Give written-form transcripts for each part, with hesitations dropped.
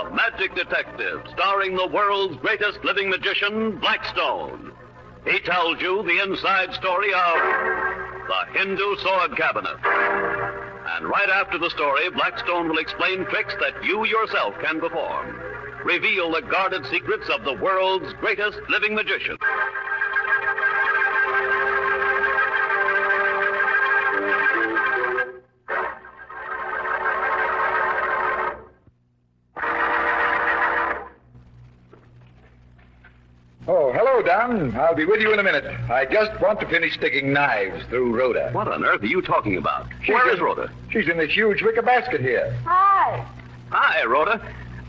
The Magic Detective, starring the world's greatest living magician, Blackstone. He tells you the inside story of the Hindu sword cabinet. And right after the story, Blackstone will explain tricks that you yourself can perform. Reveal the guarded secrets of the world's greatest living magician. Oh, hello, Don. I'll be with you in a minute. I just want to finish sticking knives through Rhoda. What on earth are you talking about? Where is Rhoda? She's in this huge wicker basket here. Hi. Hi, Rhoda.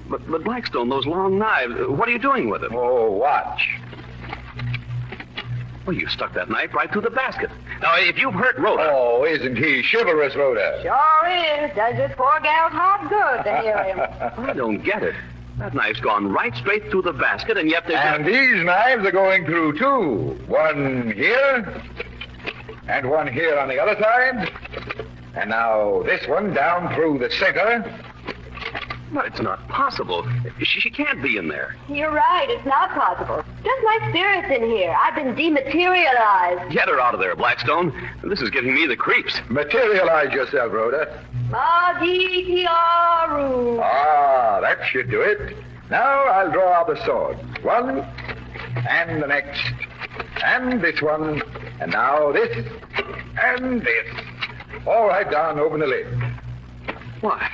But Blackstone, those long knives, what are you doing with them? Oh, watch. Well, you stuck that knife right through the basket. Now, if you've hurt Rhoda... Oh, isn't he chivalrous, Rhoda? Sure is. Does this poor gal's heart good to hear him. I don't get it. That knife's gone right straight through the basket, and yet they... And these knives are going through, too. One here, and one here on the other side. And now this one down through the center. But it's not possible. She can't be in there. You're right. It's not possible. Just my spirit's in here. I've been dematerialized. Get her out of there, Blackstone. This is giving me the creeps. Materialize yourself, Rhoda. Magitiaru. Ah, that should do it. Now I'll draw out the swords. One, and the next, and this one, and now this, and this. All right, Don, open the lid. Why,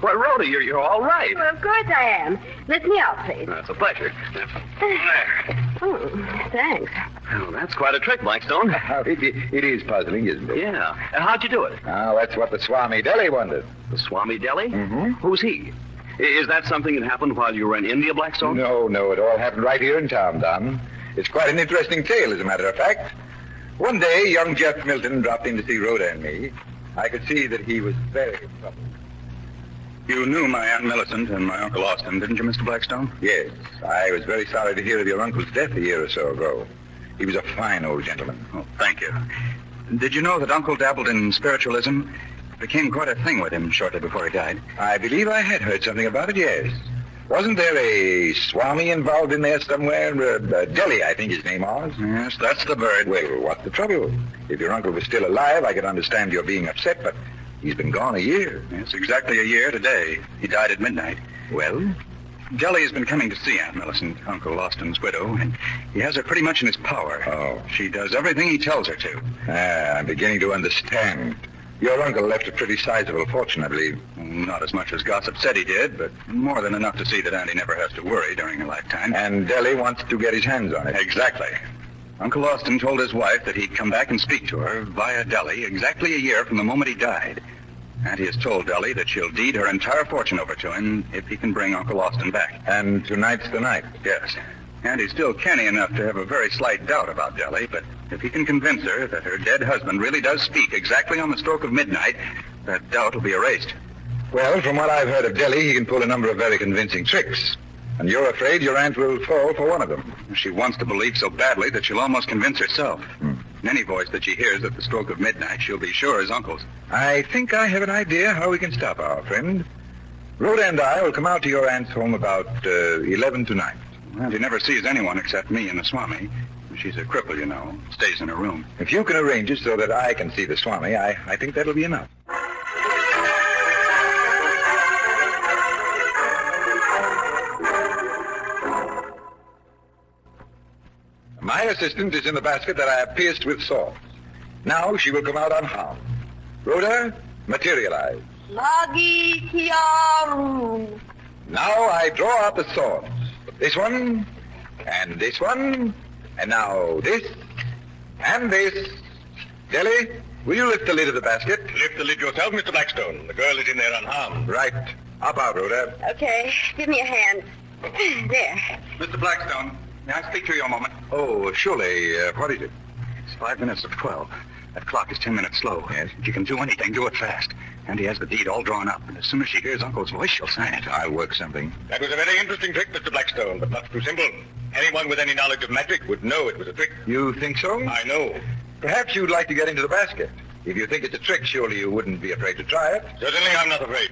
Rhoda, you're all right. Well, of course I am. Lift me out, please. That's a pleasure. There. Oh, thanks. Oh, that's quite a trick, Blackstone. It is puzzling, isn't it? Yeah. How'd you do it? Oh, that's what the Swami Deli wanted. The Swami Deli? Mm-hmm. Who's he? Is that something that happened while you were in India, Blackstone? No, it all happened right here in town, Don. It's quite an interesting tale, as a matter of fact. One day, young Jeff Milton dropped in to see Rhoda and me. I could see that he was very troubled. You knew my Aunt Millicent and my Uncle Austin, didn't you, Mr. Blackstone? Yes. I was very sorry to hear of your uncle's death a year or so ago. He was a fine old gentleman. Oh, thank you. Did you know that Uncle dabbled in spiritualism? It became quite a thing with him shortly before he died. I believe I had heard something about it, yes. Wasn't there a Swami involved in there somewhere? Delhi, I think his name was. Yes, that's the bird. Well, what's the trouble? If your uncle was still alive, I could understand your being upset, but he's been gone a year. Yes, exactly a year today. He died at midnight. Well? Delhi has been coming to see Aunt Millicent, Uncle Austin's widow, and he has her pretty much in his power. Oh. She does everything he tells her to. I'm beginning to understand. Your uncle left a pretty sizable fortune, I believe. Not as much as gossip said he did, but more than enough to see that Auntie never has to worry during her lifetime. And Delhi wants to get his hands on it. Exactly. Uncle Austin told his wife that he'd come back and speak to her via Delhi exactly a year from the moment he died. Auntie has told Delhi that she'll deed her entire fortune over to him if he can bring Uncle Austin back. And tonight's the night. Yes. Auntie's still canny enough to have a very slight doubt about Delhi, but if he can convince her that her dead husband really does speak exactly on the stroke of midnight, that doubt will be erased. Well, from what I've heard of Delhi, he can pull a number of very convincing tricks. And you're afraid your aunt will fall for one of them. She wants to believe so badly that she'll almost convince herself. In any voice that she hears at the stroke of midnight, she'll be sure is Uncle's. I think I have an idea how we can stop our friend. Rhoda and I will come out to your aunt's home about 11 tonight. Auntie never sees anyone except me and the Swami. She's a cripple, you know. Stays in her room. If you can arrange it so that I can see the Swami, I think that'll be enough. My assistant is in the basket that I have pierced with swords. Now she will come out unharmed. Rhoda, materialize. Magitiaru. Now I draw out the swords. This one, and this one, and now this, and this. Delhi, will you lift the lid of the basket? Lift the lid yourself, Mr. Blackstone. The girl is in there unharmed. Right. Up out, Rhoda. Okay, give me a hand. There. Mr. Blackstone, may I speak to you a moment? Oh, surely. What is it? It's 5 minutes of 12. That clock is 10 minutes slow. Yes. If you can do anything, do it fast. And he has the deed all drawn up. And as soon as she hears Uncle's voice, she'll sign it. I'll work something. That was a very interesting trick, Mr. Blackstone, but not too simple. Anyone with any knowledge of magic would know it was a trick. You think so? I know. Perhaps you'd like to get into the basket. If you think it's a trick, surely you wouldn't be afraid to try it. Certainly I'm not afraid.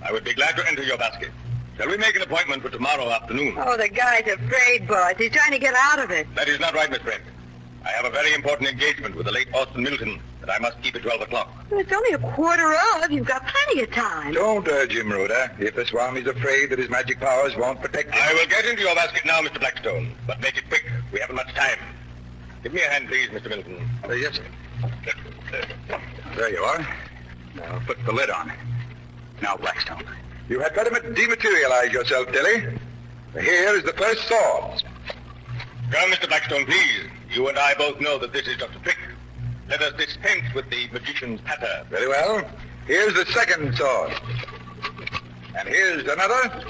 I would be glad to enter your basket. Shall we make an appointment for tomorrow afternoon? Oh, the guy's afraid, boss. He's trying to get out of it. That is not right, Miss Brent. I have a very important engagement with the late Austin Milton that I must keep at 12 o'clock. It's only a quarter of. You've got plenty of time. Don't urge him, Rhoda. If the Swami's afraid that his magic powers won't protect him. I will get into your basket now, Mr. Blackstone, but make it quick. We haven't much time. Give me a hand, please, Mr. Milton. Yes, sir. There you are. Now put the lid on. Now, Blackstone. You had better dematerialize yourself, Dilly. Here is the first sword. Come, Mr. Blackstone, please. You and I both know that this is just a trick. Let us dispense with the magician's patter. Very well. Here's the second sword. And here's another.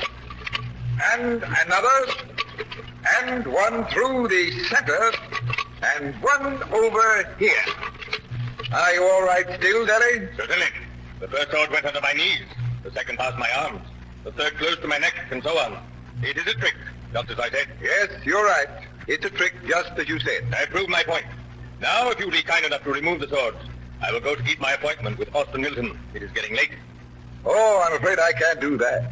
And another. And one through the center. And one over here. Are you all right still, Dilly? Certainly. The first sword went under my knees. The second past my arms. The third close to my neck, and so on. It is a trick, just as I said. Yes, you're right. It's a trick just as you said. I proved my point. Now, if you'll be kind enough to remove the swords, I will go to keep my appointment with Austin Milton. It is getting late. Oh, I'm afraid I can't do that.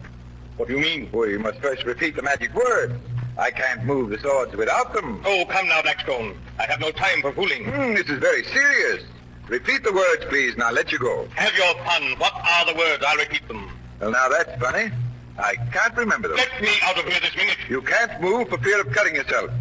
What do you mean? Well, you must first repeat the magic words. I can't move the swords without them. Oh, come now, Blackstone. I have no time for fooling. This is very serious. Repeat the words, please, and I'll let you go. Have your fun. What are the words? I'll repeat them. Well, now that's funny. I can't remember them. Let me out of here this minute. You can't move for fear of cutting yourself.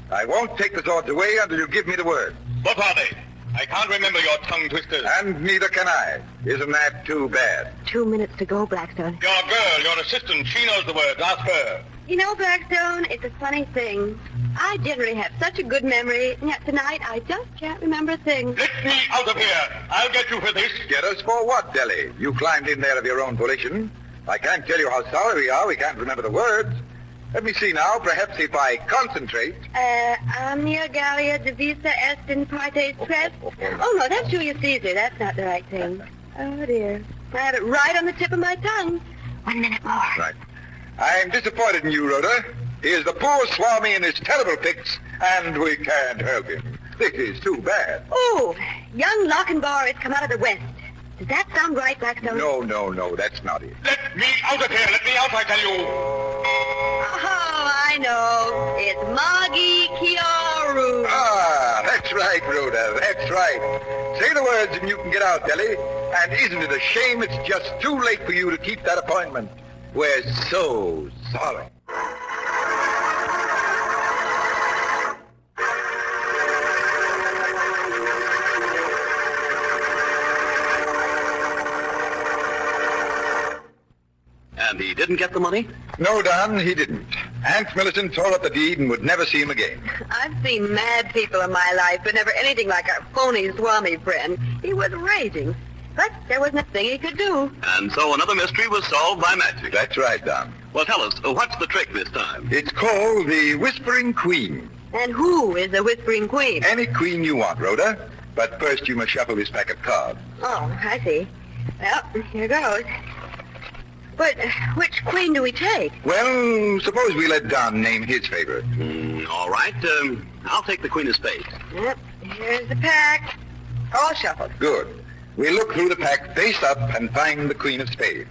I won't take the swords away until you give me the word. What are they? I can't remember your tongue twisters. And neither can I. Isn't that too bad? 2 minutes to go, Blackstone. Your girl, your assistant, she knows the words. Ask her. You know, Blackstone, it's a funny thing. I generally have such a good memory, and yet tonight I just can't remember a thing. Let me out of here. I'll get you for this. Get us for what, Deli? You climbed in there of your own volition. I can't tell you how sorry we are. We can't remember the words. Let me see now. Perhaps if I concentrate. Omnia Gallia Divisa Est in Partes Pres. Oh, no, that's Julius Caesar. That's not the right thing. Oh, dear. I have it right on the tip of my tongue. 1 minute more. Right. I'm disappointed in you, Rhoda. He is the poor Swami in his terrible fix, and we can't help him. This is too bad. Oh, young Lochinvar has come out of the West. Does that sound right, Blackstone? No, that's not it. Let me out of here. Let me out, I tell you. Oh, I know. It's Magi Kioru. Ah, that's right, Rhoda, that's right. Say the words and you can get out, Deli. And isn't it a shame it's just too late for you to keep that appointment? We're so sorry. And he didn't get the money? No, Don, he didn't. Aunt Millicent tore up the deed and would never see him again. I've seen mad people in my life, but never anything like our phony Swami friend. He was raging. But there wasn't a thing he could do. And so another mystery was solved by magic. That's right, Don. Well, tell us, what's the trick this time? It's called the Whispering Queen. And who is the Whispering Queen? Any queen you want, Rhoda. But first you must shuffle this pack of cards. Oh, I see. Well, here goes. But which queen do we take? Well, suppose we let Don name his favorite. All right, I'll take the Queen of Spades. Yep, here's the pack. All shuffled. Good. We look through the pack face up and find the Queen of Spades.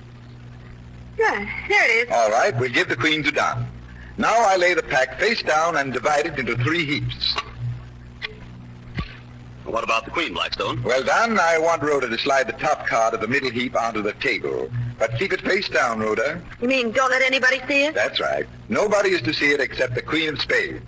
Yeah, there it is. All right, we'll give the Queen to Don. Now I lay the pack face down and divide it into 3 heaps. What about the Queen, Blackstone? Well, Don, I want Rhoda to slide the top card of the middle heap onto the table. But keep it face down, Rhoda. You mean don't let anybody see it? That's right. Nobody is to see it except the Queen of Spades.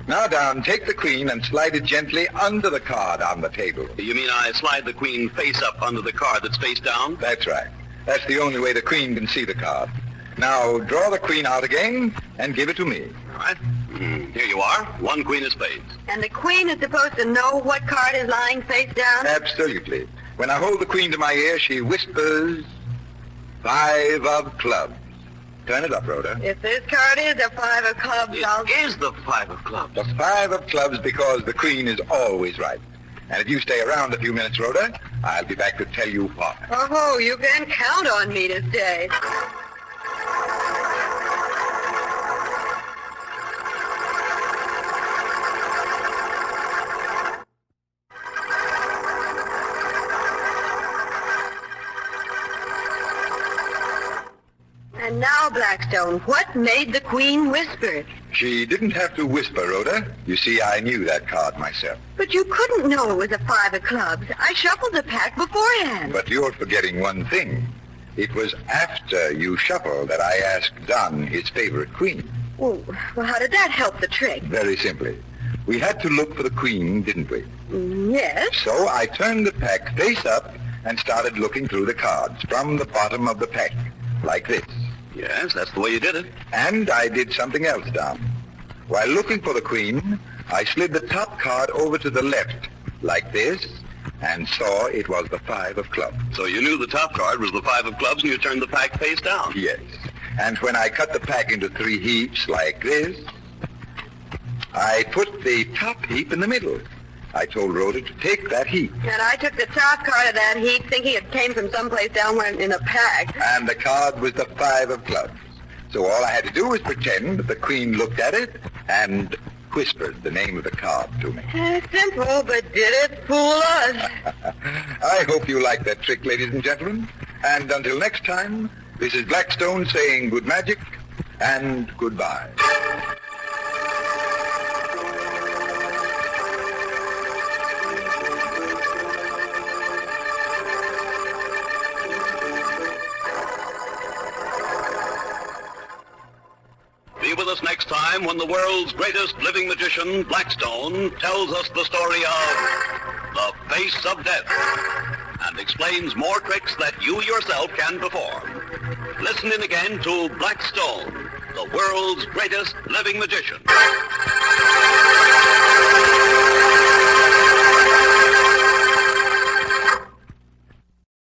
Now, Don, take the Queen and slide it gently under the card on the table. You mean I slide the Queen face up under the card that's face down? That's right. That's the only way the Queen can see the card. Now, draw the Queen out again and give it to me. All right. Here you are, 1 Queen of Spades. And the Queen is supposed to know what card is lying face down? Absolutely. When I hold the Queen to my ear, she whispers, 5 of clubs. Turn it up, Rhoda. If this card is a 5 of clubs, I'll... It is the 5 of clubs. The 5 of clubs because the Queen is always right. And if you stay around a few minutes, Rhoda, I'll be back to tell you why. Oh, you can count on me to stay. And now Now, Blackstone, what made the Queen whisper? She didn't have to whisper, Rhoda. You see, I knew that card myself. But you couldn't know it was a 5 of clubs. I shuffled the pack beforehand. But you're forgetting one thing. It was after you shuffled that I asked Don his favorite queen. Oh, well, how did that help the trick? Very simply. We had to look for the queen, didn't we? Yes. So I turned the pack face up and started looking through the cards from the bottom of the pack, like this. Yes, that's the way you did it. And I did something else, Don. While looking for the queen, I slid the top card over to the left, like this, and saw it was the 5 of clubs. So you knew the top card was the 5 of clubs, and you turned the pack face down. Yes. And when I cut the pack into 3 heaps, like this, I put the top heap in the middle. I told Rhoda to take that heap. And I took the top card of that heap thinking it came from someplace down in a pack. And the card was the 5 of clubs. So all I had to do was pretend that the queen looked at it and whispered the name of the card to me. Simple, but did it fool us? I hope you like that trick, ladies and gentlemen. And until next time, this is Blackstone saying good magic and goodbye. Be with us next time when the world's greatest living magician, Blackstone, tells us the story of the Face of Death and explains more tricks that you yourself can perform. Listen in again to Blackstone, the world's greatest living magician.